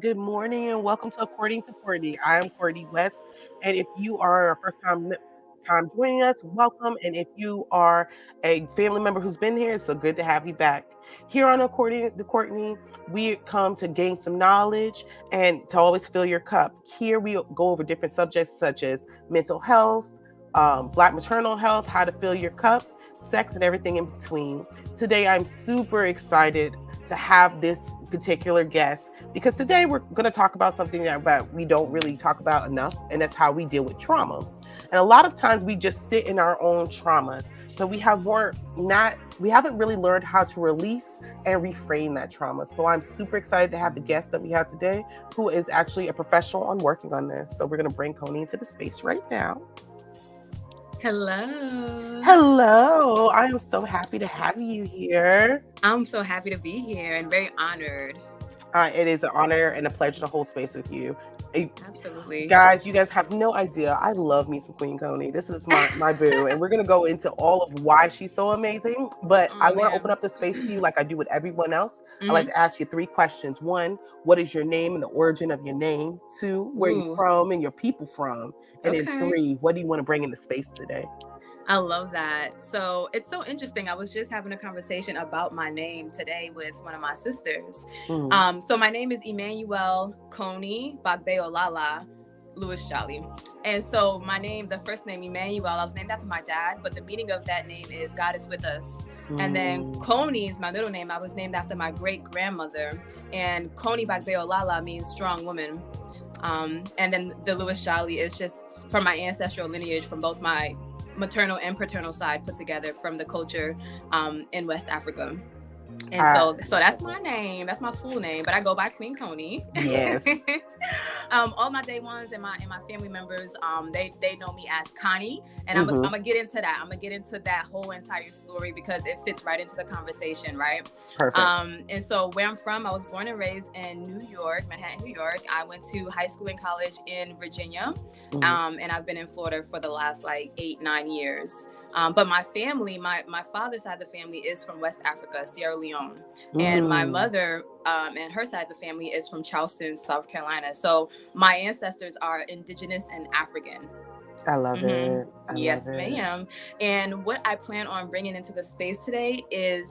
good morning, and welcome to According to Courtney. I am Courtney West, and if you are a first time joining us, welcome. And if you are a family member who's been here, it's so good to have you back. Here on According to Courtney, we come to gain some knowledge and to always fill your cup. Here we go over different subjects such as mental health, Black maternal health, how to fill your cup, sex, and everything in between. Today, I'm super excited to have this particular guest because today we're going to talk about something that we don't really talk about enough, and that's how we deal with trauma. And a lot of times we just sit in our own traumas, but we haven't really learned how to release and reframe that trauma. So I'm super excited to have the guest that we have today, who is actually a professional on working on this. So we're going to bring Koni into the space right now. Hello. Hello. I am so happy to have you here. I'm so happy to be here and very honored. It is an honor and a pleasure to hold space with you. Absolutely. Guys, you guys have no idea. I love me some Queen Koni. This is my boo. And we're going to go into all of why she's so amazing. But I want to open up the space to you like I do with everyone else. I like to ask you 3 questions. 1, what is your name and the origin of your name? 2, where you from and your people from? And then 3, what do you want to bring in the space today? I love that. So it's so interesting. I was just having a conversation about my name today with one of my sisters. So my name is Emmanuel Koni Bagbeolala Lewis Jolly. And so my name, the first name Emmanuel, I was named after my dad, but the meaning of that name is God is with us. And then Koni is my middle name. I was named after my great grandmother, and Koni Bagbeolala means strong woman. And then the Lewis Jolly is just from my ancestral lineage from both my maternal and paternal side put together from the culture in West Africa. And so that's my name. That's my full name, but I go by Queen Koni. Yes. All my day ones and my family members, they know me as Koni, and I'm gonna get into that. I'm gonna get into that whole entire story because it fits right into the conversation, right? Perfect. And so where I'm from, I was born and raised in New York, Manhattan, New York. I went to high school and college in Virginia, and I've been in Florida for the last 8-9 years. But my family, my father's side of the family is from West Africa, Sierra Leone. And my mother and her side of the family is from Charleston, South Carolina. So my ancestors are indigenous and African. I love it. Yes, ma'am. And what I plan on bringing into the space today is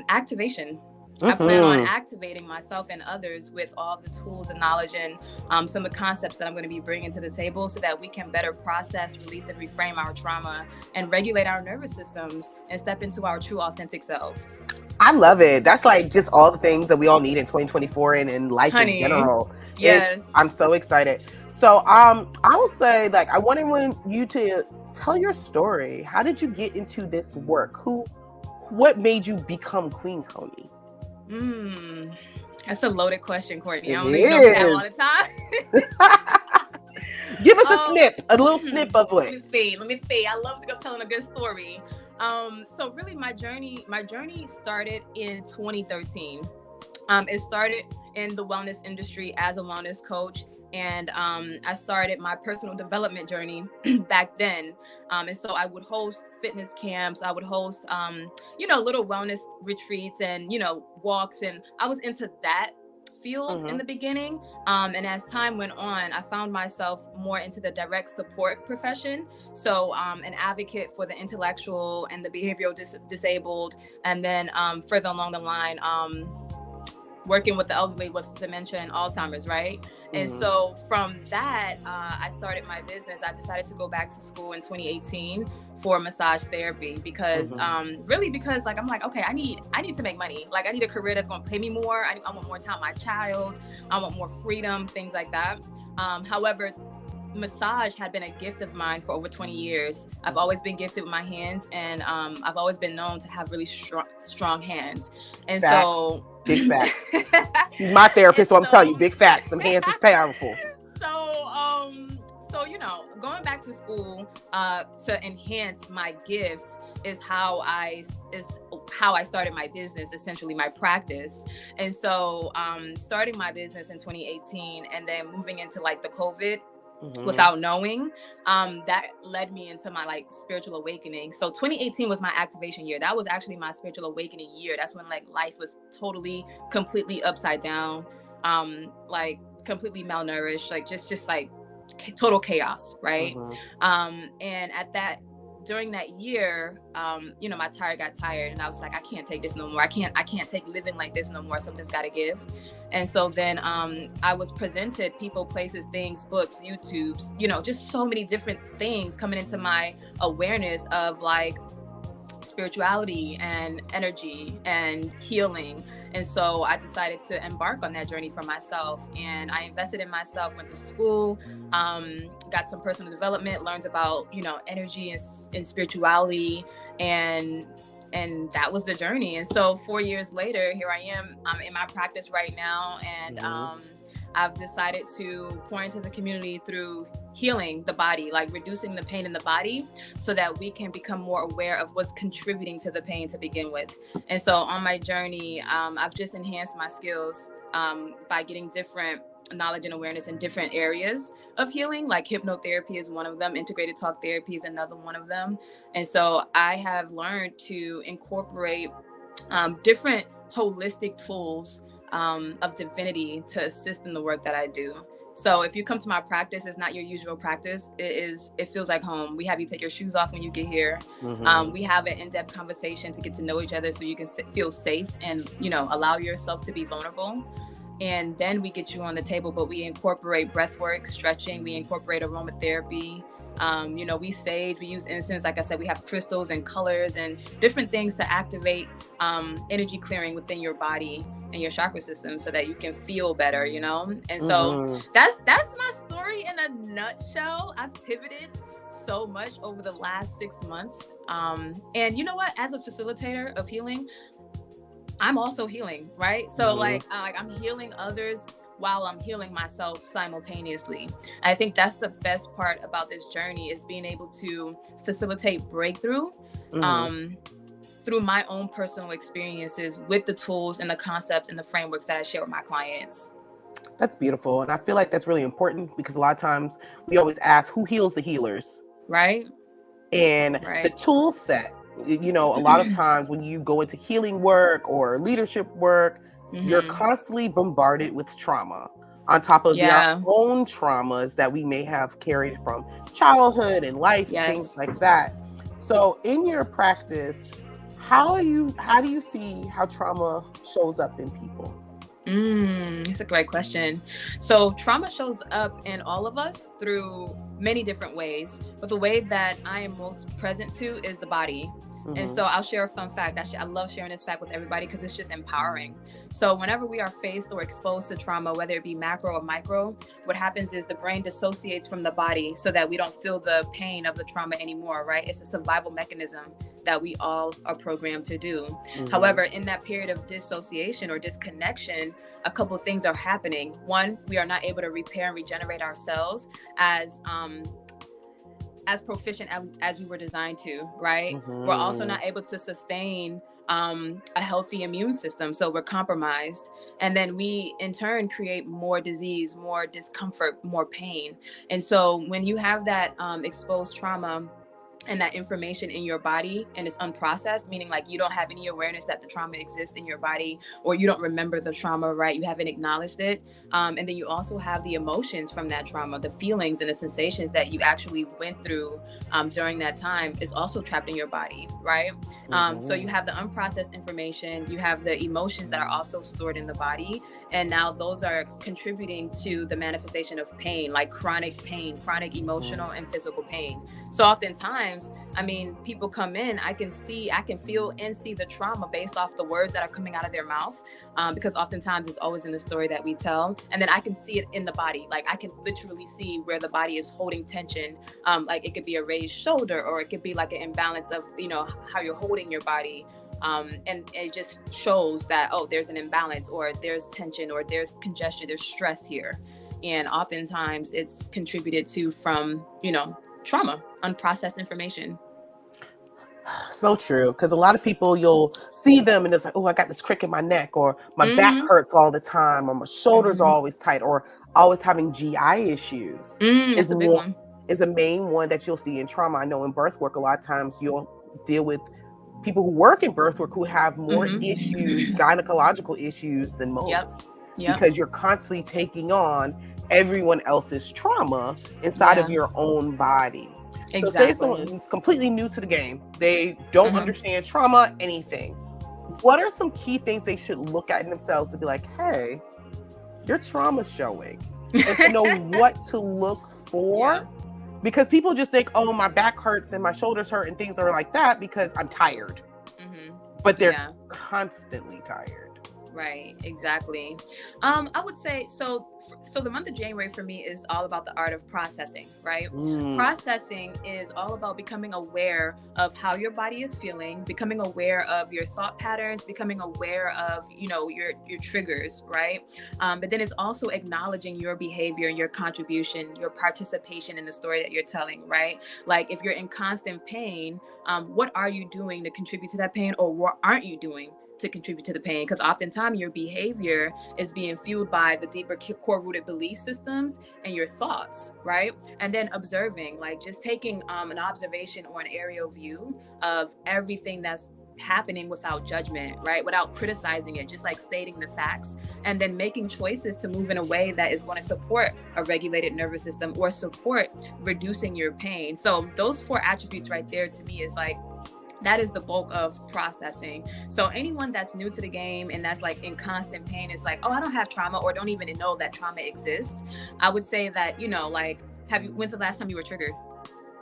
activation. I plan on activating myself and others with all the tools and knowledge and some of the concepts that I'm going to be bringing to the table so that we can better process, release, and reframe our trauma and regulate our nervous systems and step into our true authentic selves. I love it. That's just all the things that we all need in 2024 and in life in general. Yes. I'm so excited. So I will say, I wanted you to tell your story. How did you get into this work? What made you become Queen Koni? That's a loaded question, Courtney. I don't even know that all the time. Give us a little snip of it. Let me see. I love to go telling a good story. So really my journey started in 2013. It started in the wellness industry as a wellness coach. And I started my personal development journey back then. And so I would host fitness camps. I would host, little wellness retreats and, walks. And I was into that field in the beginning. And as time went on, I found myself more into the direct support profession. So an advocate for the intellectual and the behavioral disabled. And then further along the line, working with the elderly with dementia and Alzheimer's, right? And so from that, I started my business. I decided to go back to school in 2018 for massage therapy because because I'm like, okay, I need to make money. I need a career that's going to pay me more. I want more time with my child. I want more freedom, things like that. However, massage had been a gift of mine for over 20 years. I've always been gifted with my hands, and I've always been known to have really strong hands. And facts. So big facts. He's my therapist, so I'm telling you, big facts. Them hands is powerful. So going back to school to enhance my gift is how I started my business, essentially my practice. And so starting my business in 2018 and then moving into the COVID without knowing, that led me into my spiritual awakening. So 2018 was my activation year. That was actually my spiritual awakening year. That's when life was totally, completely upside down. like completely malnourished, like just like total chaos, right? Mm-hmm. And at that during that year, you know, my tire got tired, and I was like, I can't take this no more. I can't take living like this no more. Something's got to give. And so then I was presented people, places, things, books, YouTubes, you know, just so many different things coming into my awareness of like spirituality and energy and healing. And so I decided to embark on that journey for myself, and I invested in myself, went to school, got some personal development, learned about, you know, energy and spirituality, and that was the journey. And so 4 years later, here I am. I'm in my practice right now, and I've decided to pour into the community through healing the body, like reducing the pain in the body so that we can become more aware of what's contributing to the pain to begin with. And so on my journey, I've just enhanced my skills by getting different knowledge and awareness in different areas of healing, like hypnotherapy is one of them, integrated talk therapy is another one of them. And so I have learned to incorporate different holistic tools of divinity to assist in the work that I do. So if you come to my practice, it's not your usual practice. It feels like home. We have you take your shoes off when you get here. We have an in-depth conversation to get to know each other so you can feel safe and, you know, allow yourself to be vulnerable. And then we get you on the table, but we incorporate breath work, stretching, we incorporate aromatherapy. You know, we sage, we use incense. Like I said, we have crystals and colors and different things to activate energy clearing within your body and your chakra system so that you can feel better, you know? And so that's my story in a nutshell. I've pivoted so much over the last 6 months. And you know what? As a facilitator of healing, I'm also healing, right? So like I'm healing others while I'm healing myself simultaneously. I think that's the best part about this journey, is being able to facilitate breakthrough through my own personal experiences with the tools and the concepts and the frameworks that I share with my clients. That's beautiful. And I feel like that's really important because a lot of times we always ask who heals the healers, right? And the tool set, you know, a lot of times when you go into healing work or leadership work, you're constantly bombarded with trauma on top of their own traumas that we may have carried from childhood and life, things like that. So in your practice, how do you see how trauma shows up in people? It's a great question. So trauma shows up in all of us through many different ways, but the way that I am most present to is the body. And so I'll share a fun fact. I love sharing this fact with everybody because it's just empowering. So whenever we are faced or exposed to trauma, whether it be macro or micro, what happens is the brain dissociates from the body so that we don't feel the pain of the trauma anymore, right? It's a survival mechanism that we all are programmed to do. However, in that period of dissociation or disconnection, a couple of things are happening. One, we are not able to repair and regenerate ourselves as proficient as we were designed to, right? We're also not able to sustain a healthy immune system, so we're compromised. And then we in turn create more disease, more discomfort, more pain. And so when you have that exposed trauma and that information in your body and it's unprocessed, meaning like you don't have any awareness that the trauma exists in your body, or you don't remember the trauma, right? You haven't acknowledged it. And then you also have the emotions from that trauma, the feelings and the sensations that you actually went through during that time is also trapped in your body, right? So you have the unprocessed information, you have the emotions that are also stored in the body. And now those are contributing to the manifestation of pain, like chronic pain, chronic emotional and physical pain. So oftentimes, I mean, people come in, I can feel and see the trauma based off the words that are coming out of their mouth, because oftentimes it's always in the story that we tell. And then I can see it in the body. Like I can literally see where the body is holding tension. Like it could be a raised shoulder, or it could be like an imbalance of, you know, how you're holding your body. And it just shows that, oh, there's an imbalance, or there's tension, or there's congestion, there's stress here. And oftentimes it's contributed to from, you know, trauma, unprocessed information. So true, because a lot of people, you'll see them and it's like, oh, I got this crick in my neck, or my back hurts all the time, or my shoulders are always tight, or always having GI issues. That's a big one. Is a main one that you'll see in trauma. I know in birth work, a lot of times you'll deal with people who work in birth work who have more issues, gynecological issues than most. Yep. because you're constantly taking on everyone else's trauma inside of Yeah. your own body. So say someone Exactly. is completely new to the game, they don't Hmm. understand trauma, anything. What are some key things they should look at in themselves to be like, hey, your trauma's showing? And to know what to look Yeah. for, because people just think, oh, my back hurts and my shoulders hurt and things are like that because I'm tired, Hmm. but they're Yeah. constantly tired. Right, exactly. I would say so. So the month of January for me is all about the art of processing, right? Mm, Processing is all about becoming aware of how your body is feeling, becoming aware of your thought patterns, becoming aware of your triggers, right? But then it's also acknowledging your behavior, your contribution, your participation in the story that you're telling, right? Like if you're in constant pain, what are you doing to contribute to that pain, or what aren't you doing to contribute to the pain? Because oftentimes your behavior is being fueled by the deeper core rooted belief systems and your thoughts, right? And then observing, like just taking an observation or an aerial view of everything that's happening without judgment, right? Without criticizing it, just like stating the facts, and then making choices to move in a way that is going to support a regulated nervous system or support reducing your pain. So those four attributes right there to me is like, that is the bulk of processing. So anyone that's new to the game and that's like in constant pain is like, oh, I don't have trauma, or don't even know that trauma exists. I would say that, like, when's the last time you were triggered?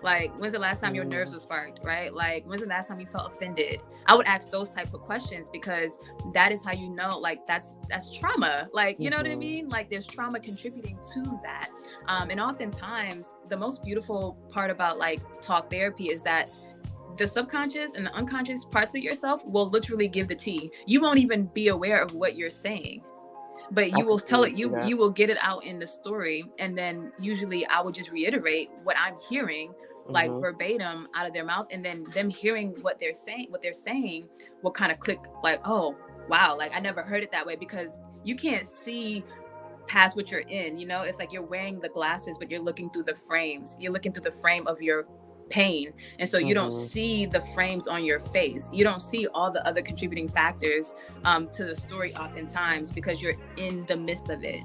Like, when's the last time your nerves mm, were sparked, right? Like, when's the last time you felt offended? I would ask those type of questions, because that is how you know, like, that's trauma. Like, you know what I mhm. mean? Like, there's trauma contributing to that. And oftentimes, the most beautiful part about like talk therapy is that the subconscious and the unconscious parts of yourself will literally give the tea. You won't even be aware of what you're saying, but I you will tell completely it. see that. You will get it out in the story, and then usually I would just reiterate what I'm hearing, like Hmm. verbatim out of their mouth, and then them hearing what they're saying. What they're saying will kind of click. Like, oh wow, like I never heard it that way, because you can't see past what you're in. It's like you're wearing the glasses, but you're looking through the frames. You're looking through the frame of your pain, and so you don't Hmm. see the frames on your face. You don't see all the other contributing factors to the story oftentimes, because you're in the midst of it.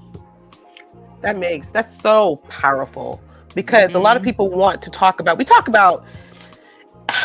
That's so powerful, because a lot of Mm-hmm. people want to talk about, we talk about,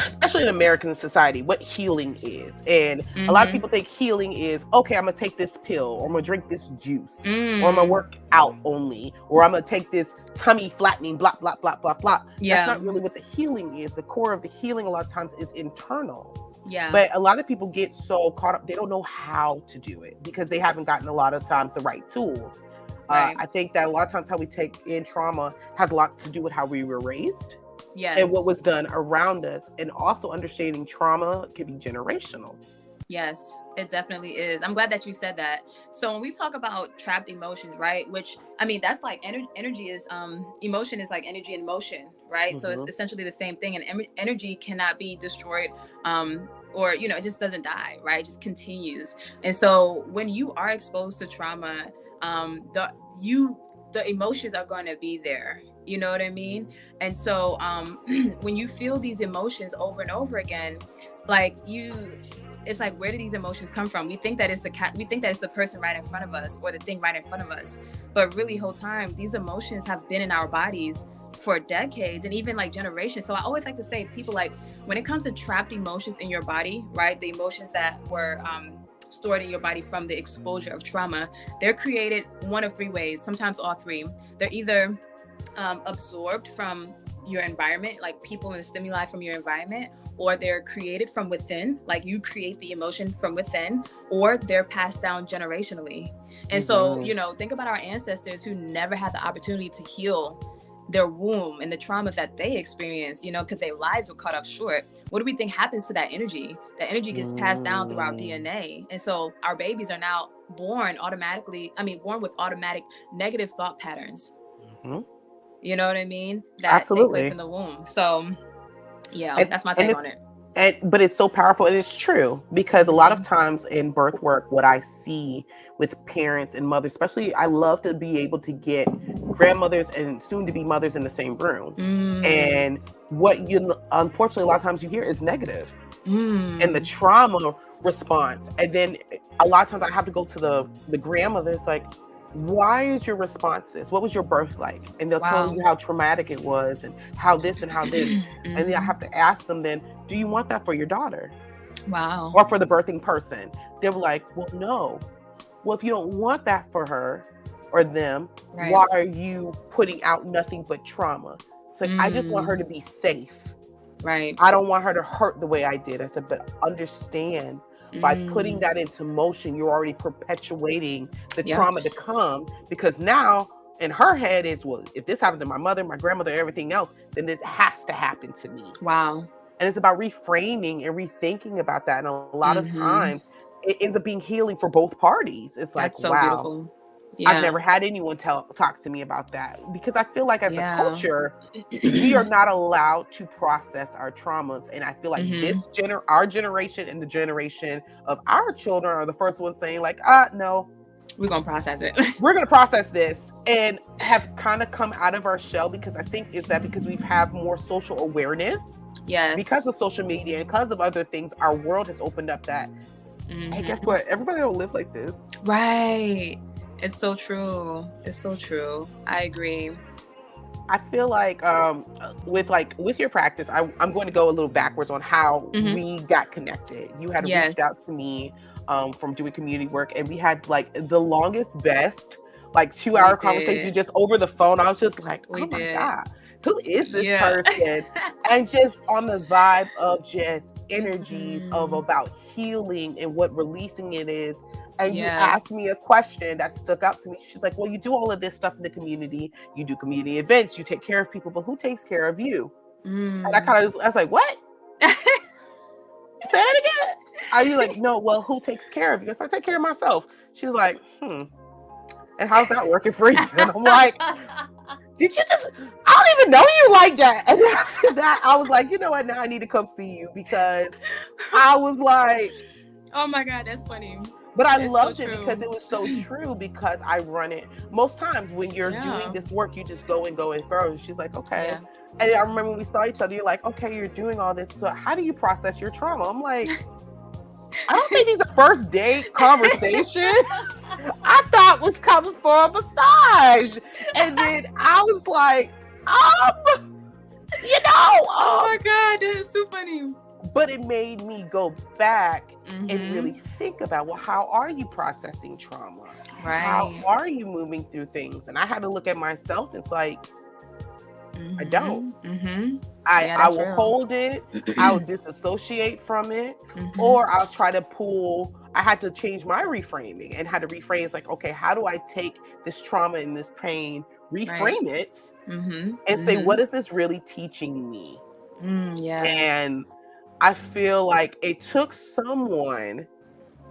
especially in American society, what healing is. And a lot of Mm-hmm. people think healing is, okay, I'm gonna take this pill, or I'm gonna drink this juice, or I'm gonna Mm. work out only, or I'm gonna take this tummy flattening, blah, blah, blah, blah, blah. That's Yeah. not really what the healing is. The core of the healing a lot of times is internal. Yeah. But a lot of people get so caught up, they don't know how to do it because they haven't gotten a lot of times the right tools. Right. I think that a lot of times how we take in trauma has a lot to do with how we were raised and what Yes. was done around us, and also understanding trauma can be generational. Yes, it definitely is. I'm glad that you said that. So when we talk about trapped emotions, right? Which, I mean, that's like energy is emotion is like energy in motion, right? So it's Hmm. essentially the same thing, and energy cannot be destroyed, or it just doesn't die, right? It just continues. And so when you are exposed to trauma, you the emotions are going to be there. You know what I mean? And so when you feel these emotions over and over again, like it's like, where do these emotions come from? We think that it's the cat, we think that it's the person right in front of us, or the thing right in front of us, but really whole time these emotions have been in our bodies for decades and even like generations. So I always like to say, people, like, when it comes to trapped emotions in your body, right, the emotions that were stored in your body from the exposure of trauma, they're created one of three ways, sometimes all three. They're either absorbed from your environment, like people and stimuli from your environment, or they're created from within, like you create the emotion from within, or they're passed down generationally. And so, Hmm. think about our ancestors who never had the opportunity to heal their womb and the trauma that they experienced, because their lives were cut off short. What do we think happens to that energy? That energy gets passed down through our Hmm. DNA. And so our babies are now born with automatic negative thought patterns. Hmm. You know what I mean? That take place Absolutely. in the womb. So yeah, And, that's my and take it's on it. but it's so powerful, and it's true, because a lot of Mm-hmm. times in birth work, what I see with parents and mothers, especially, I love to be able to get grandmothers and soon to be mothers in the same room. Mm. And what you unfortunately a lot of times you hear is negative, and the Mm. trauma response. And then a lot of times I have to go to the grandmother. It's like, why is your response this? What was your birth like? And they'll tell Wow. you how traumatic it was and how this and how this. And then I have to ask them then, do you want that for your daughter Wow. or for the birthing person? They're like, well, no. Well, if you don't want that for her or them, Right. why are you putting out nothing but trauma? It's like, I just want her to be safe. Right. I don't want her to hurt the way I did. I said, but understand, by putting that into motion, you're already perpetuating the trauma to come, because now in her head is, well, if this happened to my mother, my grandmother, everything else, then this has to happen to me. Wow. And it's about reframing and rethinking about that. And a lot of times it ends up being healing for both parties. It's like, That's so wow, beautiful. Yeah. I've never had anyone talk to me about that, because I feel like as a culture, we are not allowed to process our traumas. And I feel like our generation and the generation of our children are the first ones saying like, no, we're going to process it. We're going to process this, and have kind of come out of our shell, because I think is that because we've had more social awareness. Yes. Because of social media and because of other things, our world has opened up that, hey, guess what? Everybody don't live like this. Right. It's so true. It's so true. I agree. I feel like with your practice, I'm going to go a little backwards on how we got connected. You had reached out to me from doing community work, and we had like the longest, best, like 2-hour conversation just over the phone. I was just like, oh my God, who is this person? And just on the vibe of just energies of about healing and what releasing it is. And you asked me a question that stuck out to me. She's like, well, you do all of this stuff in the community. You do community events. You take care of people, but who takes care of you? And I was like, what? Say that again. Are you like, no, well, who takes care of you? So I take care of myself. She's like, and how's that working for you? And I'm like, did you just, I don't even know you like that. And then after that, I was like, you know what? Now I need to come see you, because I was like, oh my God, that's funny. But I loved it because it was so true, because I run it. Most times when you're doing this work, you just go and grow. And she's like, okay. And I remember when we saw each other, you're like, okay, you're doing all this. So how do you process your trauma? I'm like, I don't think these are first date conversations. I thought was coming for a massage. And then I was like, oh my God, that's so funny. But it made me go back and really think about, well, how are you processing trauma? Right. How are you moving through things? And I had to look at myself. It's like, I don't. I will hold it. I'll disassociate from it, or I'll try to pull. I had to change my reframing and had to rephrase like, okay, how do I take this trauma and this pain, reframe it, and say, what is this really teaching me? And I feel like it took someone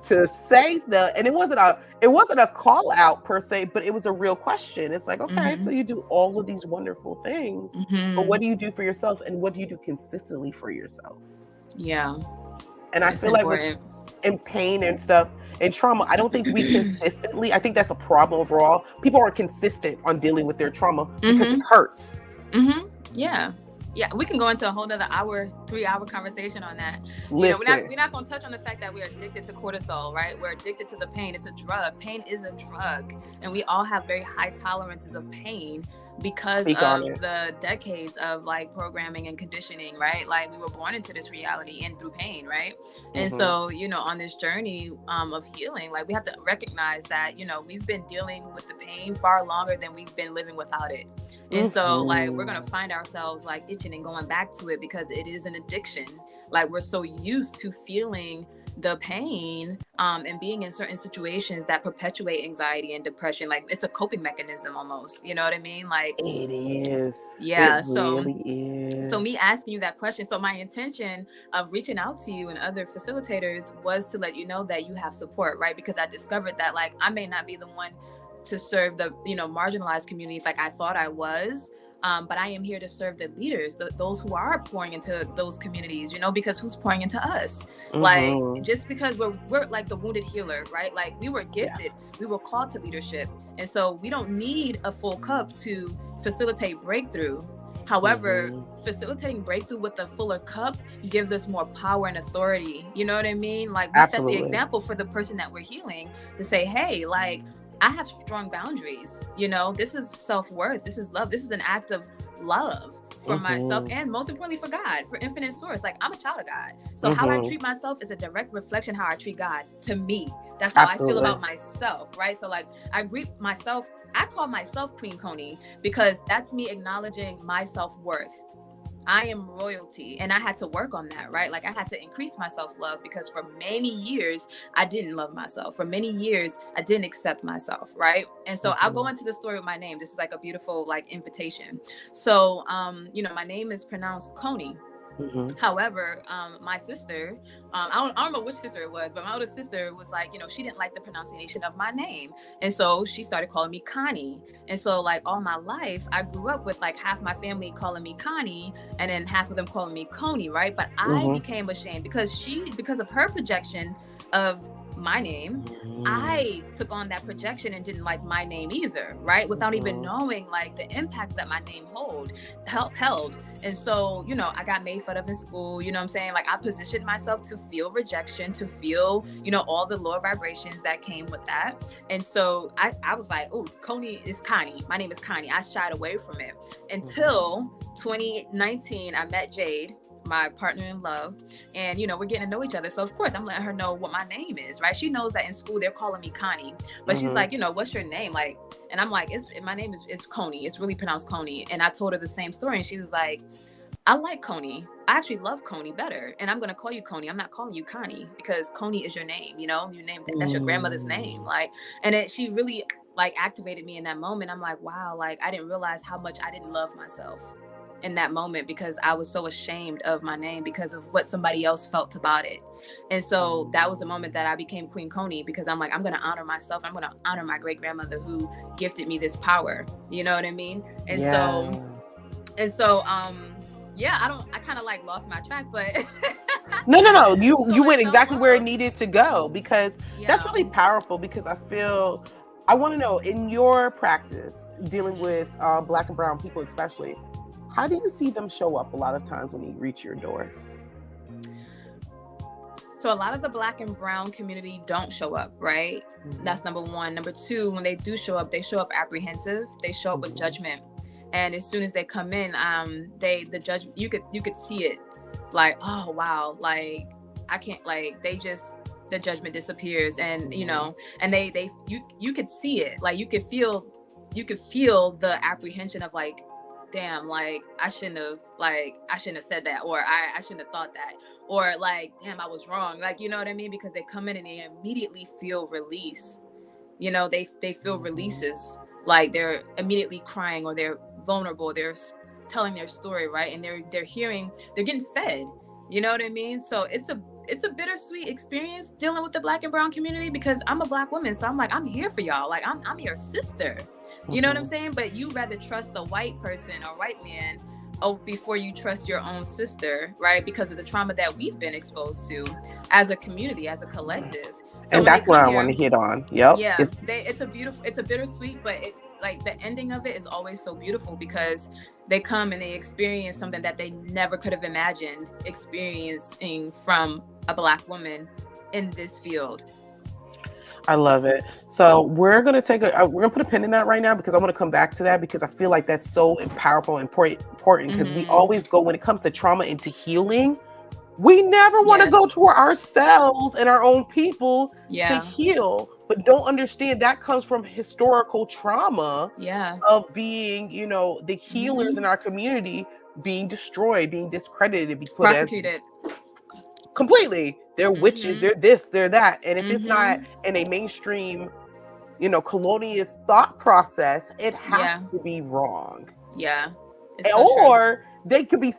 to say and it wasn't a call out per se, but it was a real question. It's like, okay, so you do all of these wonderful things, but what do you do for yourself, and what do you do consistently for yourself? Yeah. And I feel like in pain and stuff and trauma, I don't think we consistently, I think that's a problem overall. People aren't consistent on dealing with their trauma because it hurts. Yeah, we can go into a whole nother 3-hour conversation on that. Listen. We're not going to touch on the fact that we're addicted to cortisol, right? We're addicted to the pain. It's a drug. Pain is a drug. And we all have very high tolerances of pain because of the decades of like programming and conditioning, right? Like we were born into this reality and through pain, right? And so, on this journey of healing, like we have to recognize that, we've been dealing with the pain far longer than we've been living without it. And so like we're going to find ourselves like itching and going back to it because it is an addiction. Like we're so used to feeling the pain and being in certain situations that perpetuate anxiety and depression. Like it's a coping mechanism almost, you know what I mean? Like it is. Yeah. It really is. So me asking you that question, so my intention of reaching out to you and other facilitators was to let you know that you have support, right? Because I discovered that like I may not be the one to serve the marginalized communities like I thought I was. But I am here to serve the leaders, those who are pouring into those communities, because who's pouring into us? Like, just because we're like the wounded healer, right? Like we were gifted, we were called to leadership. And so we don't need a full cup to facilitate breakthrough. However, Mhm. facilitating breakthrough with a fuller cup gives us more power and authority. You know what I mean? Like, we set the Absolutely. example for the person that we're healing to say, hey, like, I have strong boundaries. You know, this is self-worth. This is love. This is an act of love for myself, Mhm. and most importantly for God, for infinite source. Like, I'm a child of God. So how I Mhm. treat myself is a direct reflection how I treat God to me. That's how I feel Absolutely. about myself, right? So like, I greet myself, I call myself Queen Koni because that's me acknowledging my self-worth. I am royalty, and I had to work on that, right? Like, I had to increase my self-love because for many years I didn't love myself. For many years I didn't accept myself, right? And so I'll go Mhm. into the story of my name. This is like a beautiful like invitation. So you know, my name is pronounced Koni. Mhm. However, my sister, I don't know which sister it was, but my older sister was like, you know, she didn't like the pronunciation of my name. And so she started calling me Connie. And so, like, all my life, I grew up with like half my family calling me Connie and then half of them calling me Coney, right? But I Mhm. became ashamed because of her projection of my name. Mhm. I took on that projection and didn't like my name either, right? Without even Mhm. knowing like the impact that my name held. And so, you know, I got made fun of in school, you know what I'm saying? Like, I positioned myself to feel rejection, to feel, you know, all the lower vibrations that came with that. And so I was like, oh, Coney is Connie. My name is Connie. I shied away from it Mhm. until 2019. I met Jade, my partner in love, and you know, we're getting to know each other. So of course I'm letting her know what my name is, right? She knows that in school they're calling me Connie, but she's Mhm. like, you know, what's your name? Like, and I'm like, my name is Coney. It's really pronounced Coney. And I told her the same story, and she was like, I like Coney. I actually love Coney better, and I'm gonna call you Coney. I'm not calling you Connie because Coney is your name. You know, your name, that's your grandmother's name. Mm. Like, and she really like activated me in that moment. I'm like, wow, like I didn't realize how much I didn't love myself in that moment because I was so ashamed of my name because of what somebody else felt about it. And so that was the moment that I became Queen Coney, because I'm like, I'm going to honor myself. I'm going to honor my great grandmother who gifted me this power. You know what I mean? And Yeah. so, and so, yeah, I kind of like lost my track, but No, no, no. so You it's went exactly where it self-love. needed to go because that's Yeah. really powerful. Because I feel I want to know in your practice dealing with Black and Brown people, especially, how do you see them show up a lot of times when you reach your door? So a lot of the Black and Brown community don't show up, right? Mhm. That's number one. Number two, when they do show up, they show up apprehensive. They show up with Mhm. judgment, and as soon as they come in, the judge, you could see it, like, oh wow, like I can't, like they just, the judgment disappears, and you Mhm. know, and you could see it, like you could feel the apprehension of like, damn, like I shouldn't have said that, or I shouldn't have thought that, or like, damn, I was wrong, like, you know what I mean? Because they come in and they immediately feel release. You know, they feel Mhm. releases, like they're immediately crying, or they're vulnerable, they're telling their story, right? And they're getting fed. You know what I mean? So it's a bittersweet experience dealing with the Black and Brown community, because I'm a Black woman, so I'm like, I'm here for y'all, like I'm your sister. You know what I'm Mhm. saying? But you rather trust a white person or white man, oh, before you trust your own sister, right? Because of the trauma that we've been exposed to as a community, as a collective. So And when they that's what come I want to here, hit on. Yep. yeah, It's it's a bittersweet, but it, like the ending of it is always so beautiful, because they come and they experience something that they never could have imagined experiencing from a Black woman in this field. I love it. So we're gonna put a pin in that right now because I want to come back to that because I feel like that's so powerful and important because we Mm-hmm. always go when it comes to trauma into healing. We never want to go Yes. to ourselves and our own people to Yeah. heal, but don't understand that comes from historical trauma Yeah. of being, the healers in Mm-hmm. our community being destroyed, being discredited, be put as Prosecuted. completely. They're witches, Mm-hmm. they're this, they're that. And if it's not Mm-hmm. in a mainstream, colonialist thought process, it Yeah. has to be wrong. Yeah. It's so true. Or they could be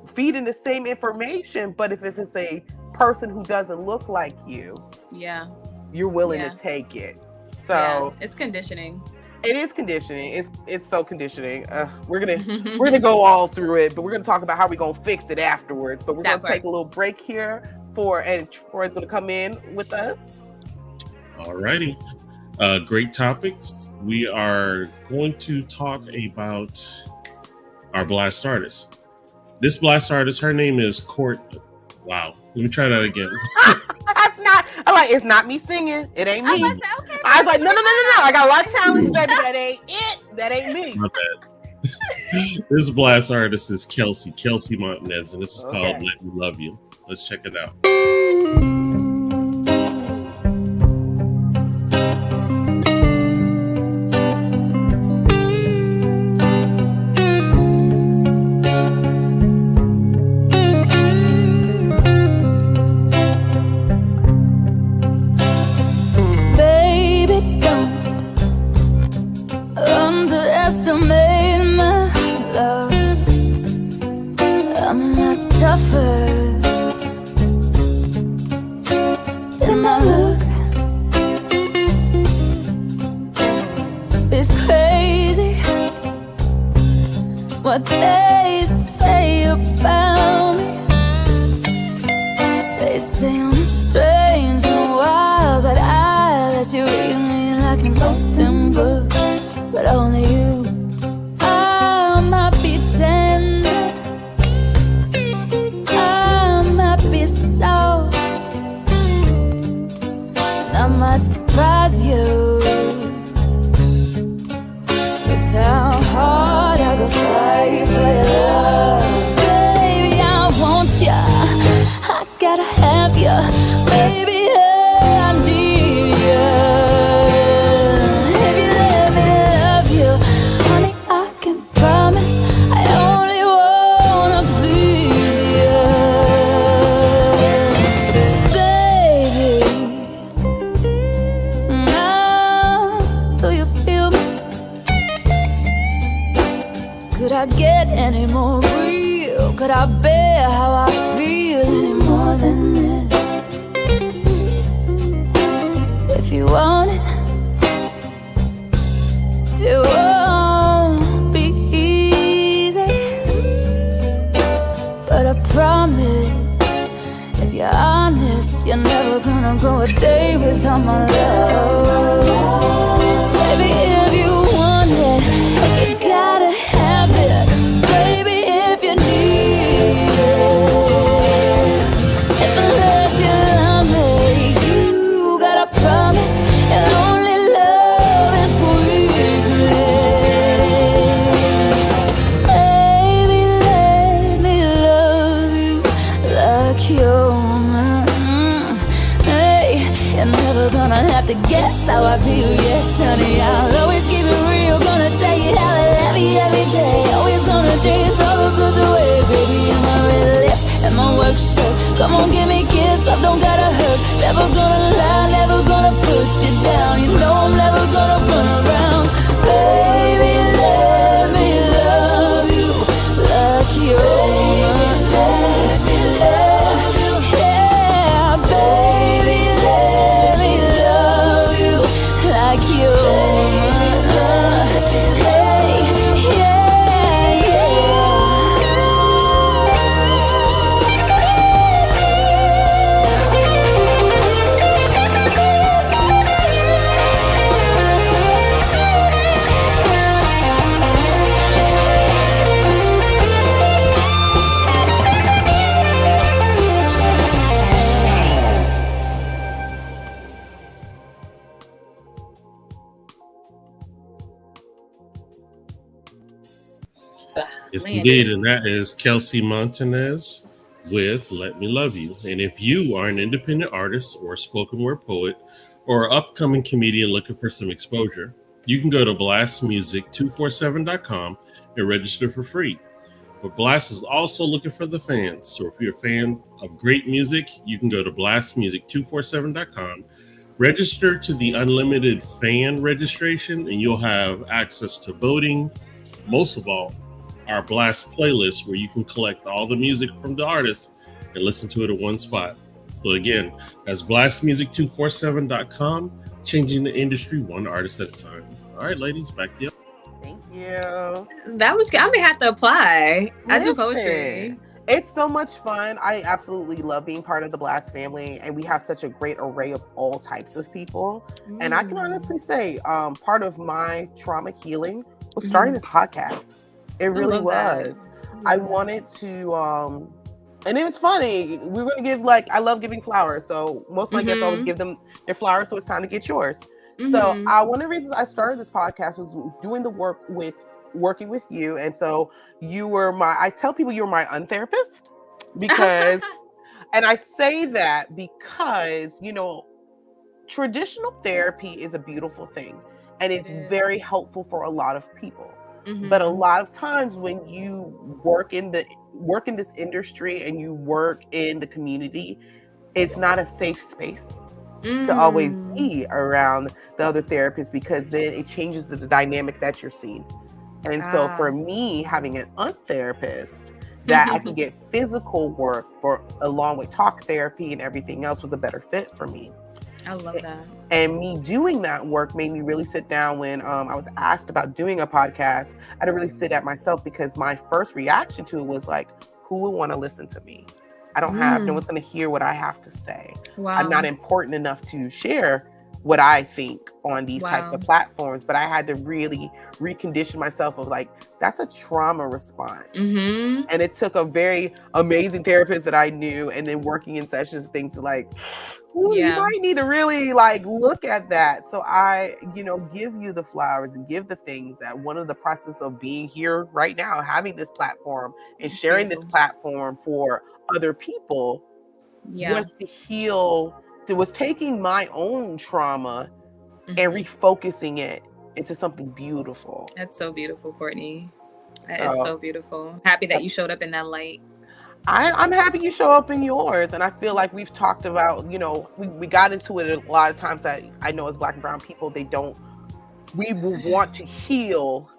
feeding the same information, but if it's a person who doesn't look like you, Yeah. you're willing to Yeah. take it. Yeah. So It's conditioning. it is conditioning. It's so conditioning. We're gonna go all through it, but we're gonna talk about how we're gonna fix it afterwards. But we're That gonna part. take a little break here and Troy's gonna come in with us. Alrighty. Great topics. We are going to talk about our blast artist. This blast artist, her name is Courtney. Wow. Let me try that again. That's not. I'm like, it's not me singing. It ain't me. I was like, okay. I was like, no. I got a lot of talents, baby. That ain't it. That ain't me. My bad. This blast artist is Kelsey Montanez, and this is called Let Me Love You. Let's check it out. What they say about me. They say I'm strange and wild, but I let you read me like an open book. But only you, I might be tender, I might be soft, and I might surprise you with how hard I go fight for your love. Baby, I want ya, I gotta have ya. Baby, I need ya. If you let me love you, honey, I can promise I only wanna please you. Baby, now do you feel me? Could I get any more real? Could I bear how I feel any more than this? If you want it, it won't be easy, but I promise, if you're honest, you're never gonna go a day without my love. Baby, if you want it, you gotta have it. Baby, if you need it, if I let you love me, you gotta promise you'll only love is sweetly. Baby, let me love you like you're mine. Hey, you're never gonna have to guess how I feel. Yes, honey, I'll always keep it real. Gonna tell you how I love you every day. Always gonna chase all the blues away. Baby, in my red lip and my work shirt. Come on, give me a kiss, I don't gotta hurt. Never gonna lie, never gonna put you down. You know I'm never gonna run around. Baby, let me love you like you're mine. Let me love you. Yeah, baby, let me love you like you're mine. Hey, yeah, yeah. Yes, Man, indeed. yes. And that is Kelsey Montanez with Let Me Love You. And if you are an independent artist or spoken word poet or upcoming comedian looking for some exposure, you can go to blastmusic247.com and register for free. But Blast is also looking for the fans. So if you're a fan of great music, you can go to blastmusic247.com, register to the unlimited fan registration, and you'll have access to voting. Most of all, our Blast playlist where you can collect all the music from the artists and listen to it in one spot. So again, that's blastmusic247.com, changing the industry one artist at a time. All right, ladies, back to you. Thank you. That was good. I'm gonna have to apply. I do Listen, poetry. it's so much fun. I absolutely love being part of the Blast family, and we have such a great array of all types of people. And I can honestly say, part of my trauma healing was starting this podcast. It I really love that. was. I I love that. wanted to, and it was funny. We were gonna give, like, I love giving flowers, so most of my guests always Mhm. give them their flowers. So it's time to get yours. So Mhm. one of the reasons I started this podcast was doing the work with working with you, and so you were my. I tell people you're my untherapist because, and I say that because traditional therapy is a beautiful thing and It it's is. very helpful for a lot of people. But a Mhm. lot of times when you work in this industry and you work in the community, it's not a safe space to always Mm. be around the other therapists because then it changes the dynamic that you're seeing. And so for Ah. me, having an untherapist that I can get physical work for along with talk therapy and everything else was a better fit for me. I love that. And me doing that work made me really sit down when I was asked about doing a podcast. I had to really sit at myself because my first reaction to it was like, who would want to listen to me? No Mm. one's going to hear what I have to say. I'm not Wow. important enough to share what I think on these types of Wow. platforms, but I had to really recondition myself of like, that's a trauma response. Mhm. And it took a very amazing therapist that I knew and then working in sessions, things like, ooh, you Yeah. might need to really like look at that. So I, give you the flowers and give the things that one of the process of being here right now, having this platform and It's sharing this beautiful. platform for other people Yeah. was to heal, it was taking my own trauma and Mhm. refocusing it into something beautiful. That's so beautiful, Courtney. That is So so beautiful. Happy that you showed up in that light. I'm happy you show up in yours. And I feel like we've talked about, we got into it a lot of times that I know as Black and brown people, we will want to heal,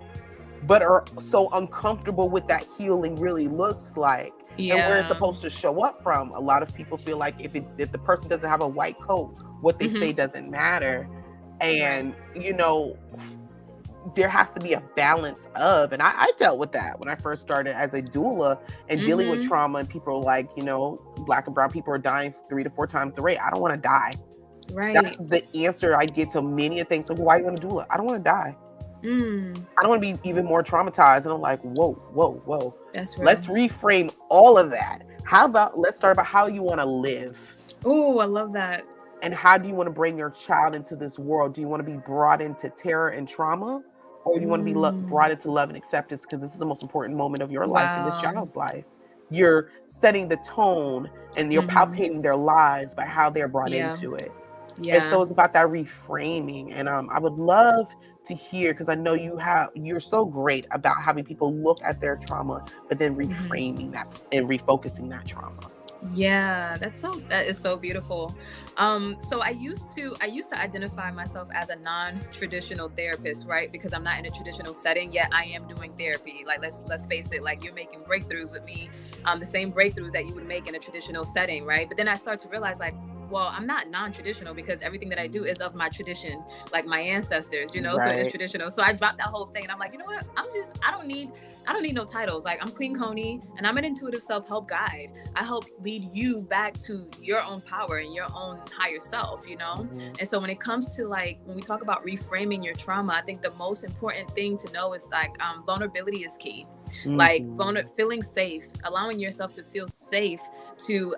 but are so uncomfortable with that healing really looks like and where it's Yeah. supposed to show up from. A lot of people feel like if the person doesn't have a white coat, what they say Mhm. doesn't matter. Right. And, there has to be a balance of, and I dealt with that when I first started as a doula and dealing with Mhm. trauma, and people are like, Black and brown people are dying 3 to 4 times the rate. I don't want to die. That's Right. the answer I get to many of things. Like, why you want to doula? I don't want to die. Mm. I don't want to be even more traumatized. And I'm like, whoa, whoa, whoa. That's real. Let's reframe all of that. Let's start about how you want to live. Oh, I love that. And how do you want to bring your child into this world? Do you want to be brought into terror and trauma? Or do you want to be Mm. brought into love and acceptance? Because this is the most important moment of your life and this Wow. child's life. You're setting the tone and you're Mhm. palpating their lives by how they're brought Yeah. into it. And Yeah. so it's about that reframing. And I would love to hear, because I know you're so great about having people look at their trauma, but then Mhm. reframing that and refocusing that trauma. Yeah, that is so beautiful. So I used to identify myself as a non-traditional therapist, right? Because I'm not in a traditional setting, yet I am doing therapy. Like let's face it, like you're making breakthroughs with me, the same breakthroughs that you would make in a traditional setting, right? But then I start to realize like, well, I'm not non-traditional because everything that I do is of my tradition, like my ancestors, so it is Right. traditional. So I dropped that whole thing and I'm like, you know what? I don't need no titles. Like I'm Queen Koni and I'm an intuitive self-help guide. I help lead you back to your own power and your own higher self. Mhm. And so when it comes to like when we talk about reframing your trauma, I think the most important thing to know is like vulnerability is key. Like Mhm. feeling safe, allowing yourself to feel safe to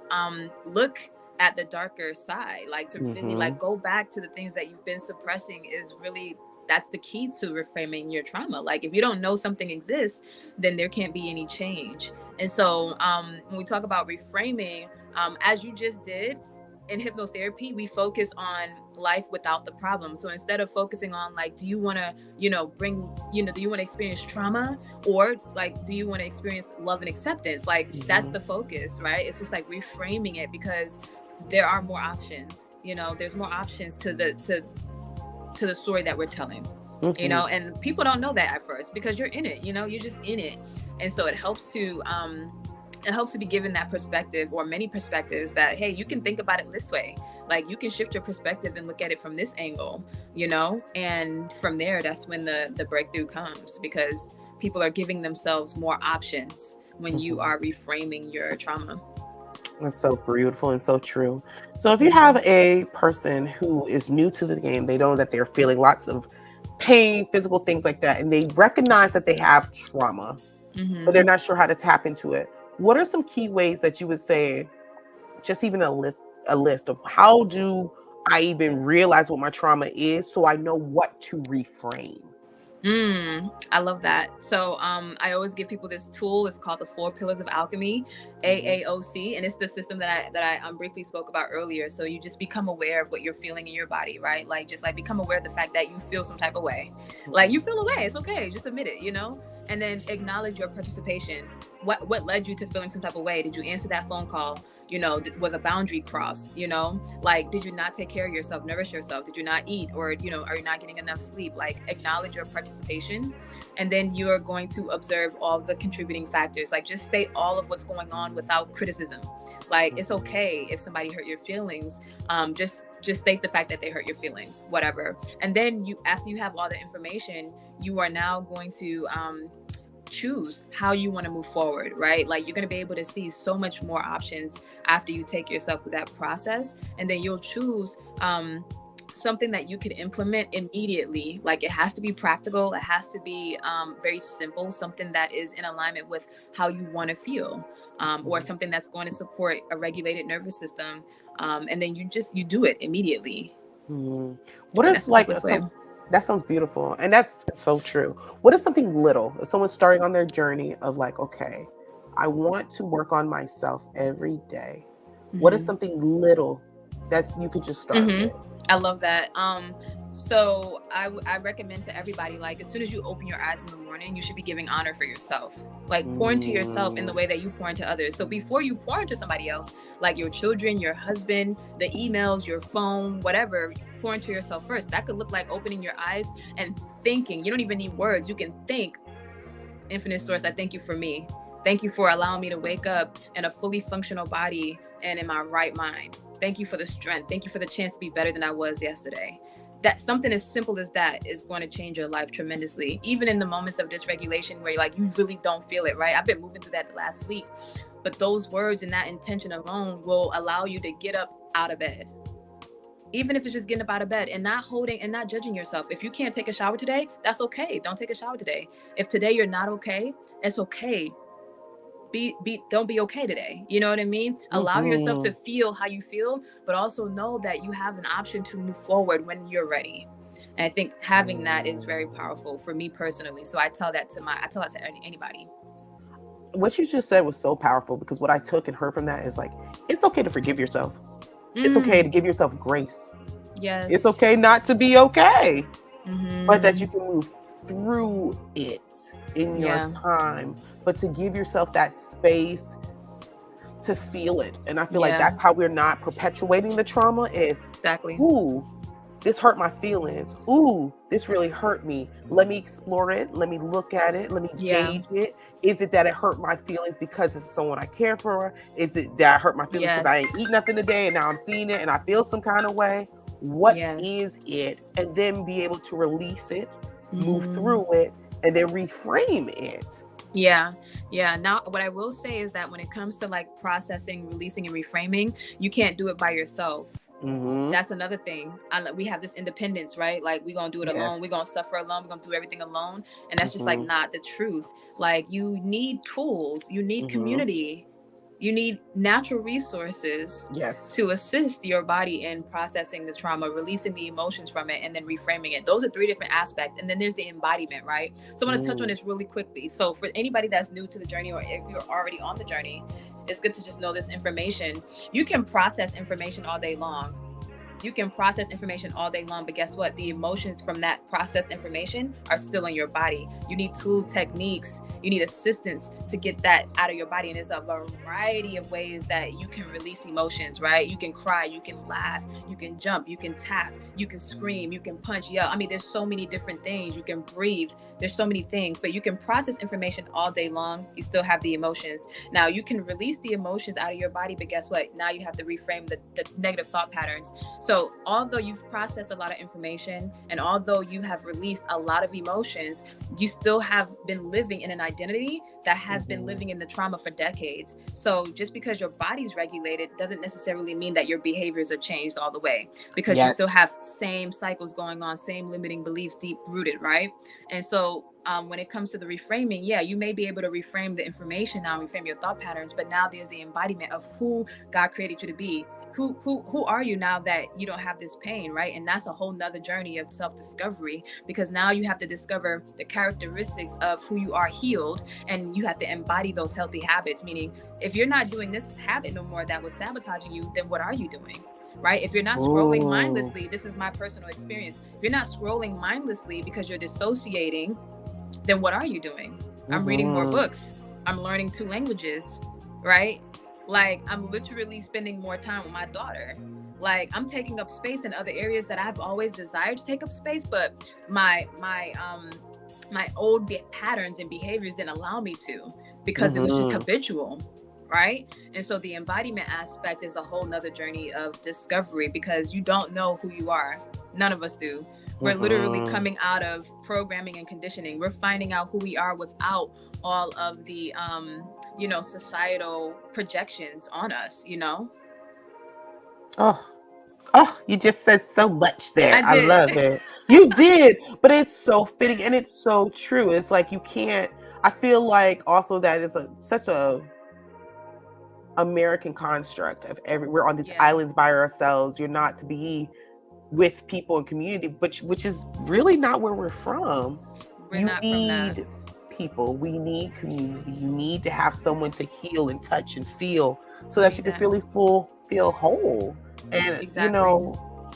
look at the darker side, like to really Mhm. like go back to the things that you've been suppressing is really that's the key to reframing your trauma. Like if you don't know something exists, then there can't be any change. And so when we talk about reframing, as you just did in hypnotherapy, we focus on life without the problem. So instead of focusing on like, do you want to, do you want to experience trauma or like, do you want to experience love and acceptance? Like that's Mhm. the focus, right? It's just like reframing it because there are more options. There's more options to the story that we're telling. Mhm. And people don't know that at first because you're in it. You're just in it, and so it helps to be given that perspective or many perspectives that hey, you can think about it this way. Like you can shift your perspective and look at it from this angle. And from there, that's when the breakthrough comes because people are giving themselves more options when you Mhm. are reframing your trauma. That's so beautiful and so true. So if you have Mhm. a person who is new to the game, they know that they're feeling lots of pain, physical things like that, and they recognize that they have trauma. but they're not sure how to tap into it. What are some key ways that you would say, just even a list of how do I even realize what my trauma is so I know what to reframe? I love that. So I always give people this tool. It's called the 4 Pillars of Alchemy, AAOC, and it's the system that I briefly spoke about earlier. So you just become aware of what you're feeling in your body, right? Like just like become aware of the fact that you feel some type of way. Like you feel a way, it's okay. Just admit it, you know? And then acknowledge your participation. What led you to feeling some type of way? Did you answer that phone call? You know, was a boundary crossed? You know, like, did you not take care of yourself, nourish yourself? Did you not eat? Or, you know, are you not getting enough sleep? Like, acknowledge your participation. And then you are going to observe all the contributing factors. Like, just state all of what's going on without criticism. Like, it's okay if somebody hurt your feelings. Just state the fact that they hurt your feelings, whatever. And then after you have all the information, you are now going to choose how you want to move forward, right? Like you're going to be able to see so much more options after you take yourself through that process, and then you'll choose something that you can implement immediately. Like it has to be practical, it has to be very simple, something that is in alignment with how you want to feel, or something that's going to support a regulated nervous system, and then you do it immediately. What is like that sounds beautiful. And that's so true. What is something little? If someone's starting on their journey of like, okay, I want to work on myself every day. What is something little that you could just start with? I love that. So I recommend to everybody, like, as soon as you open your eyes in the morning, you should be giving honor for yourself. Like, pour into yourself in the way that you pour into others. So before you pour into somebody else, like your children, your husband, the emails, your phone, whatever, pour into yourself first. That could look like opening your eyes and thinking. You don't even need words. You can think, infinite source, I thank you for me. Thank you for allowing me to wake up in a fully functional body and in my right mind. Thank you for the strength. Thank you for the chance to be better than I was yesterday. That something as simple as that is going to change your life tremendously. Even in the moments of dysregulation where like you really don't feel it, right? I've been moving through that the last week, but those words and that intention alone will allow you to get up out of bed. Even if it's just getting up out of bed and not holding and not judging yourself. If you can't take a shower today, that's okay. Don't take a shower today. If today you're not okay, it's okay. Don't be okay today. You know what I mean? Allow yourself to feel how you feel, but also know that you have an option to move forward when you're ready. And I think having that is very powerful for me personally. So I tell that to anybody. What you just said was so powerful, because what I took and heard from that is like, it's okay to forgive yourself. It's okay to give yourself grace. Yes. It's okay not to be okay, but that you can move through it in your time, but to give yourself that space to feel it. And I feel like that's how we're not perpetuating the trauma is, ooh, this hurt my feelings. Ooh, this really hurt me. Let me explore it. Let me look at it. Let me gauge it. Is it that it hurt my feelings because it's someone I care for? Is it that I hurt my feelings because I ain't eat nothing today and now I'm seeing it and I feel some kind of way? What is it? And then be able to release it, move through it, and then reframe it. Yeah. Now, what I will say is that when it comes to like processing, releasing, and reframing, you can't do it by yourself. That's another thing. We have this independence, right? Like we're going to do it alone. We're going to suffer alone. We're going to do everything alone. And that's just like not the truth. Like you need tools. You need community. You need natural resources to assist your body in processing the trauma, releasing the emotions from it, and then reframing it. Those are 3 different aspects. And then there's the embodiment, right? So I want to touch on this really quickly. So for anybody that's new to the journey, or if you're already on the journey, it's good to just know this information. You can process information all day long. You can process information all day long, but guess what? The emotions from that processed information are still in your body. You need tools, techniques, you need assistance to get that out of your body. And there's a variety of ways that you can release emotions, right? You can cry, you can laugh, you can jump, you can tap, you can scream, you can punch, yell. I mean, there's so many different things. You can breathe. There's so many things, but you can process information all day long. You still have the emotions. Now you can release the emotions out of your body, but guess what? Now you have to reframe the negative thought patterns. So although you've processed a lot of information and although you have released a lot of emotions, you still have been living in an identity that has been living in the trauma for decades. So just because your body's regulated doesn't necessarily mean that your behaviors are changed all the way, because you Yes. still have same cycles going on, same limiting beliefs deep rooted, right? And so when it comes to the reframing, yeah, you may be able to reframe the information now, reframe your thought patterns, but now there's the embodiment of who God created you to be. Who are you now that you don't have this pain, right? And that's a whole nother journey of self-discovery, because now you have to discover the characteristics of who you are healed, and you have to embody those healthy habits. Meaning, if you're not doing this habit no more that was sabotaging you, then what are you doing? Right? If you're not scrolling mindlessly, this is my personal experience. If you're not scrolling mindlessly because you're dissociating, then what are you doing? I'm reading more books. I'm learning 2 languages, right? Like, I'm literally spending more time with my daughter. Like, I'm taking up space in other areas that I've always desired to take up space, but my old patterns and behaviors didn't allow me to, because it was just habitual, right? And so the embodiment aspect is a whole nother journey of discovery, because you don't know who you are. None of us do. We're literally coming out of programming and conditioning. We're finding out who we are without all of the societal projections on us, Oh, you just said so much there. I I did. love it. You did, but it's so fitting and it's so true. It's like you can't. I feel like also that is such a American construct of we're on these islands by ourselves. You're not to be with people and community, which is really not where we're from. We're not from that. You need people. We need community. You need to have someone to heal and touch and feel, so that you can feel whole. And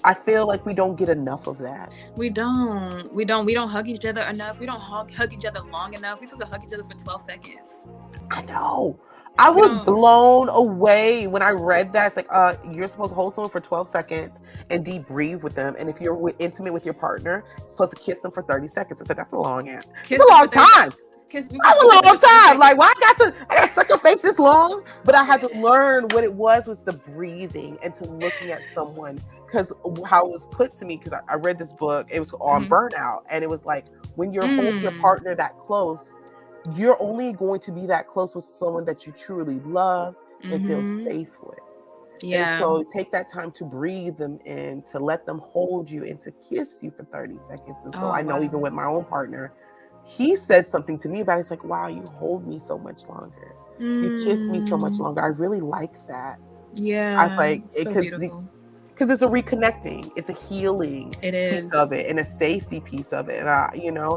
I feel like we don't get enough of that. We don't hug each other enough. We don't hug each other long enough. We're supposed to hug each other for 12 seconds. I know. I was blown away when I read that. It's like, you're supposed to hold someone for 12 seconds and deep breathe with them. And if you're intimate with your partner, you're supposed to kiss them for 30 seconds. I said, that's a long time. That's a long time. That's a long time. Like, why I gotta suck your face this long? But I had to learn what it was the breathing and to looking at someone, because how it was put to me, because I read this book, it was on burnout. And it was like, when you hold your partner that close, you're only going to be that close with someone that you truly love and feel safe with. Yeah. And so take that time to breathe them in, to let them hold you and to kiss you for 30 seconds. And so I know even with my own partner, he said something to me about it. It's like, wow, you hold me so much longer. You kiss me so much longer. I really like that. Yeah. I was like, because it's a reconnecting, it's a healing piece of it, and a safety piece of it. And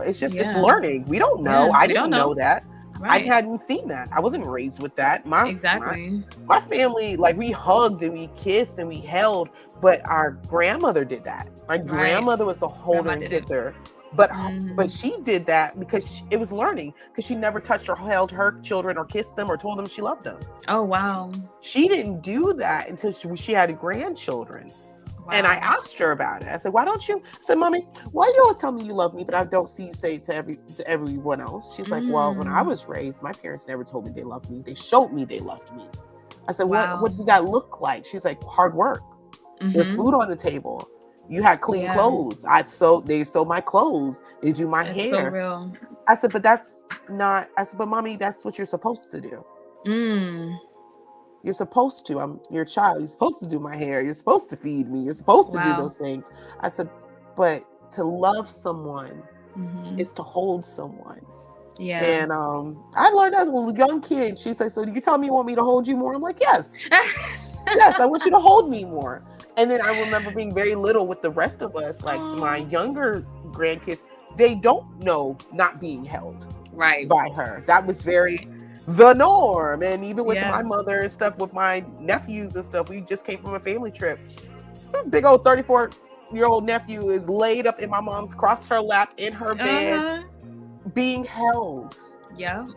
it's just it's learning. We don't know. I didn't know that. Right. I hadn't seen that. I wasn't raised with that. My family, like, we hugged and we kissed and we held, but our grandmother did that. My grandmother was a holder and kisser. But she did that because it was learning, because she never touched or held her children or kissed them or told them she loved them. Oh, wow. She didn't do that until she had grandchildren. Wow. And I asked her about it. I said, why don't you? I said, Mommy, why you always tell me you love me, but I don't see you say it to everyone else? She's like, well, when I was raised, my parents never told me they loved me. They showed me they loved me. I said, what did that look like? She's like, hard work. There's food on the table. You had clean clothes. They sew my clothes. They do my hair. So real. I said, but that's not. I said, but Mommy, that's what you're supposed to do. You're supposed to. I'm your child. You're supposed to do my hair. You're supposed to feed me. You're supposed to do those things. I said, but to love someone is to hold someone. Yeah. And I learned as a young kid. She said, so you tell me you want me to hold you more? I'm like, yes. Yes, I want you to hold me more. And then I remember being very little with the rest of us, like my younger grandkids, they don't know not being held by her. That was very the norm. And even with my mother and stuff, with my nephews and stuff, we just came from a family trip. Big old 34-year-old nephew is laid up in my mom's, crossed her lap in her bed, being held. Yeah.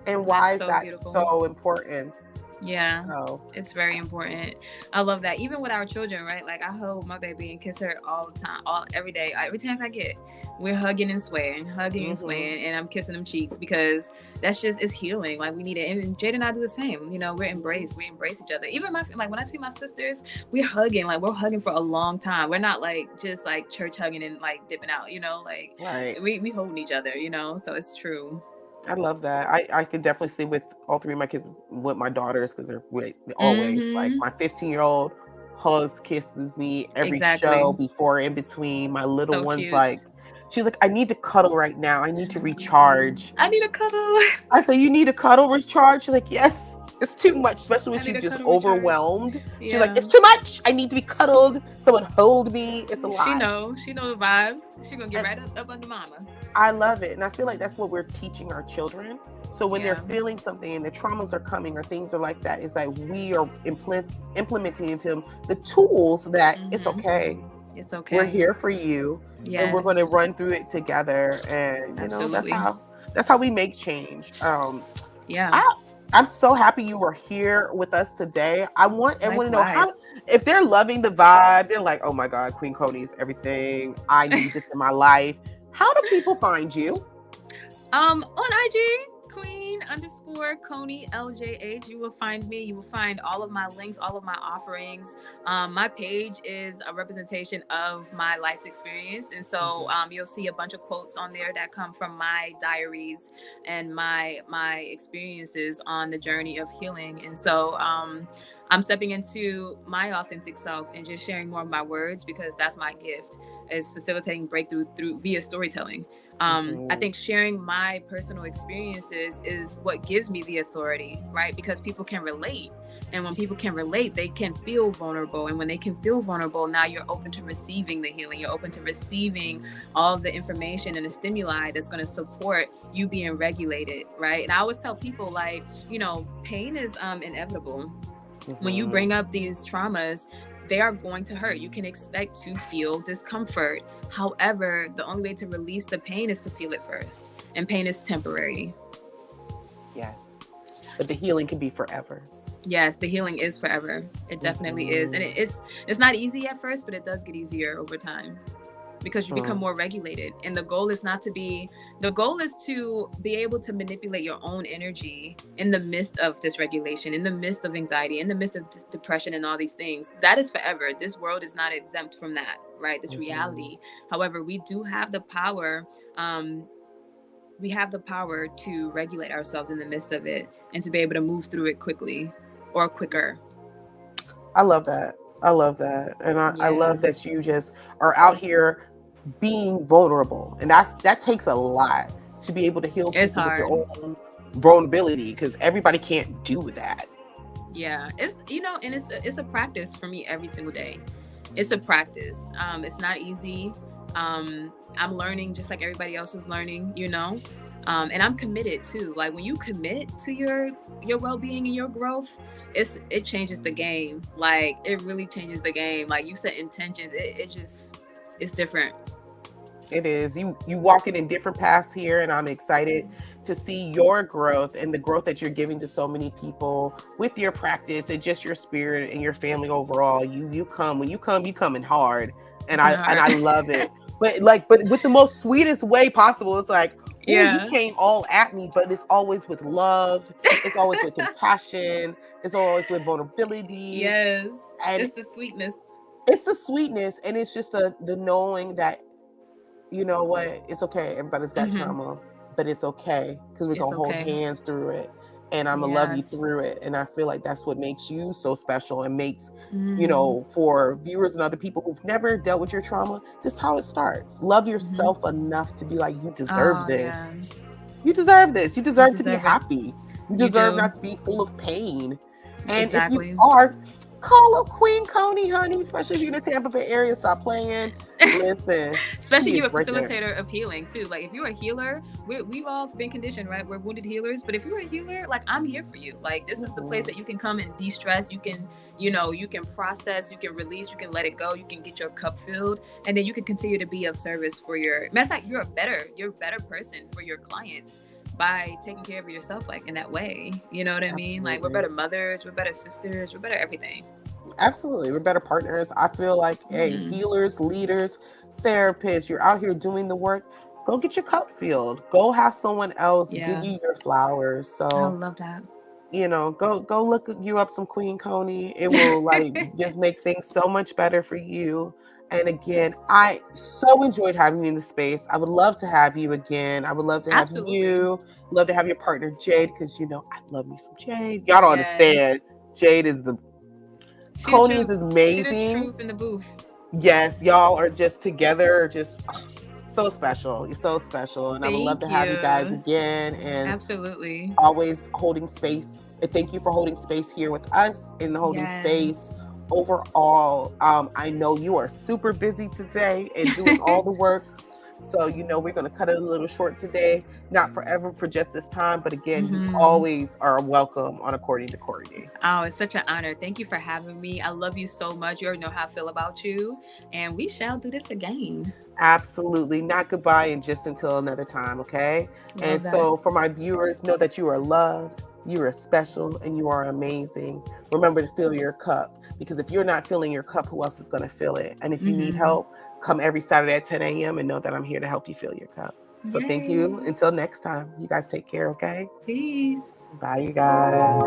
And why is that so important? Yeah, it's very important. I love that. Even with our children, right? Like, I hold my baby and kiss her all the time, every day. Every chance I get, we're hugging and swaying, and I'm kissing them cheeks, because that's just, it's healing. Like, we need it. And Jade and I do the same. We embrace each other. Even when I see my sisters, we're hugging. Like, we're hugging for a long time. We're not like just like church hugging and like dipping out. We holding each other. So it's true. I love that. I could definitely see with all three of my kids, with my daughters, because they're always like Mm-hmm. my 15-year-old hugs, kisses me every show, Exactly. before, in between. My little So one's cute. like, she's like, I need to cuddle right now. I need to recharge. I need a cuddle. I say, you need a cuddle recharge? She's like, yes, it's too much, especially when I need she's a just cuddle recharge. overwhelmed. She's like, Yeah. it's too much. I need to be cuddled. Someone hold me. It's a She lot. know. She know the vibes. She gonna get And right up under mama. I love it. And I feel like that's what we're teaching our children. So when they're Yeah. feeling something and the traumas are coming or things are like that, is that we are implementing into them the tools that it's Mhm. okay. It's okay. We're here for you, and we're going to Yes. run through it together. And Absolutely. that's how we make change. Yeah. I'm so happy you were here with us today. I want everyone to know Likewise. if they're loving the vibe, they're like, oh my God, Queen Koni is everything. I need this in my life. How do people find you? On IG, Queen_Koni LJH. You will find me. You will find all of my links, all of my offerings. My page is a representation of my life's experience, and so you'll see a bunch of quotes on there that come from my diaries and my experiences on the journey of healing. And so I'm stepping into my authentic self and just sharing more of my words, because that's my gift, is facilitating breakthrough through via storytelling. I think sharing my personal experiences is what gives me the authority, right? Because people can relate. And when people can relate, they can feel vulnerable. And when they can feel vulnerable, now you're open to receiving the healing. You're open to receiving all of the information and the stimuli that's going to support you being regulated, right? And I always tell people, like, pain is inevitable. When you bring up these traumas, they are going to hurt. You can expect to feel discomfort. However, the only way to release the pain is to feel it first. And pain is temporary. Yes. But the healing can be forever. Yes, the healing is forever. It definitely is. And it's not easy at first, but it does get easier over time, because you become more regulated. And the goal is to be able to manipulate your own energy in the midst of dysregulation, in the midst of anxiety, in the midst of depression and all these things. That is forever. This world is not exempt from that, right? This reality. However, we do have the power. We have the power to regulate ourselves in the midst of it, and to be able to move through it quickly or quicker. I love that. And I love that you just are out here being vulnerable. And that takes a lot to be able to heal people It's hard. with your own vulnerability, because everybody can't do that. Yeah, it's and it's a practice for me every single day. It's a practice. It's not easy. I'm learning just like everybody else is learning, and I'm committed too. Like, when you commit to your well-being and your growth, it changes the game. Like, it really changes the game. Like, you set intentions, it's different. It is. You walking in different paths here, and I'm excited to see your growth and the growth that you're giving to so many people with your practice and just your spirit and your family overall. You come in hard, and I love it. But with the most sweetest way possible. It's like, you came all at me, but it's always with love. It's always with compassion. It's always with vulnerability. Yes, and it's the sweetness. It's the sweetness, and it's just the knowing that, you know what, it's okay. Everybody's got trauma, but it's okay, because we're going to hold hands through it. And I'm going to love you through it. And I feel like that's what makes you so special, and makes, for viewers and other people who've never dealt with your trauma, this is how it starts. Love yourself enough to be like, you deserve this. Yeah. You deserve this. You deserve to be happy. You deserve not to be full of pain. And if you are, call up Queen Koni, honey, especially if you're in the Tampa Bay area. Stop playing. Listen. Especially if you're a facilitator of healing too. Like, if you're a healer, we've all been conditioned, right? We're wounded healers. But if you're a healer, like, I'm here for you. Like, this is the place that you can come and de-stress. You can, you can process, you can release, you can let it go, you can get your cup filled, and then you can continue to be of service for your, matter of fact, you're a better person for your clients by taking care of yourself, like, in that way. You know what I mean? Like, we're better mothers, we're better sisters, we're better everything. Absolutely. We're better partners. I feel like, hey, healers, leaders, therapists, you're out here doing the work. Go get your cup filled. Go have someone else give you your flowers. So I love that. Go look you up some Queen Koni. It will just make things so much better for you. And again, I so enjoyed having you in the space. I would love to have you again. I would love to have Absolutely. you. Love to have your partner Jade, because you know I love me some Jade. Y'all don't Yes. understand. Jade is the She the Koni is truth. She the amazing. truth in the booth. Yes, y'all are just together, just so special. You're so special, and I would love to Thank have you guys you. again. And Absolutely. always holding space. And thank you for holding space here with us and holding space Yes. overall. I know you are super busy today and doing all the work. So, you know, we're going to cut it a little short today, not forever, for just this time. But again, you Mhm. always are welcome on According to Courtney. Oh, it's such an honor. Thank you for having me. I love you so much. You already know how I feel about you. And we shall do this again. Absolutely. Not goodbye and just until another time, okay? And Love that. so for my viewers, know that you are loved, you are special, and you are amazing. Remember to fill your cup, because if you're not filling your cup, who else is going to fill it? And if you need Mhm. help, come every Saturday at 10 a.m. and know that I'm here to help you fill your cup. So thank you. Yay. Until next time, you guys take care, okay? Peace. Bye, you guys.